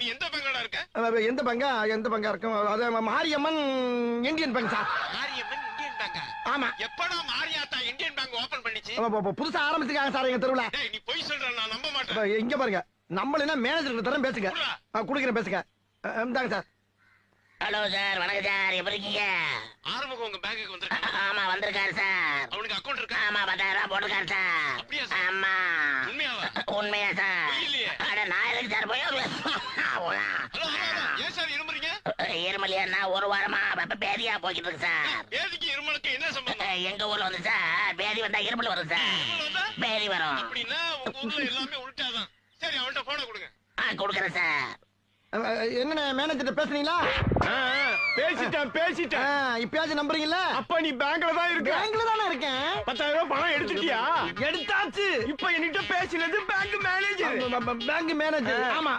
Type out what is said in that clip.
நீ எந்த பங்கடா இருக்க? எந்த பங்கா இருக்கும்? அது Mariamman Indian bank sir. Mariamman Indian பேங்கா? ஆமா. எப்படா மாரியாத்தா இந்தியன் பேங்க் ஓபன் பண்ணிச்சு? புதுசா ஆரம்பிச்சிருக்காங்க சார் எங்க தெருவுல. டேய் நீ பொய் சொல்ற, நான் நம்ப மாட்டேன். இங்க பாருங்க, நம்மள மேனேஜர் தரம் பேசுங்க. குடுக்குறேன் பேசுங்க. இந்தாங்க சார். ஹலோ சார், வணக்கம் சார், எப்படி இருக்கீங்க? ஆறுமுகம் உங்க பேங்குக்கு வந்திருக்கான். ஆமா வந்திருக்காரு சார். அவனுக்கு அக்கவுண்ட் இருக்கா? ஆமா 10,000 போட்டிருக்காரு சார். அப்படியா சார்? ஆமா. உண்மையாவா? உண்மையா சார்? இல்லையே. அட நான் எதுக்கு சார் போய் ஹலோ, ஏன் சார் இருமுறீங்க? இருமலியா ஒரு வாரமா பேதியா போய்கிட்டு இருக்கு சார். பேதிக்கு இருமலுக்கு என்ன சம்பந்தம்? எங்க ஊர்ல வந்து சார் பேதி வந்தா இருமல் வரும் சார். பேதி வரும். அப்படின்னா உங்க ஊர்ல எல்லாமே உள்டாதான். சரி அவன்கிட்ட போன கொடுங்க. கொடுக்குறேன் சார். என்ன மேனேஜர் பேசுறீங்களா? பேசிட்டேன். இப்பயாச்சும் நம்புறீங்களா? அப்ப நீ பேங்க்ல தான் இருக்க. பேங்க்ல தானே இருக்கேன். 10,000 பணம் எடுத்துட்டியா? எடுத்தாச்சு. இப்ப என்கிட்ட பேசினது பேங்க் மேனேஜர். Bank manager. ஆமா.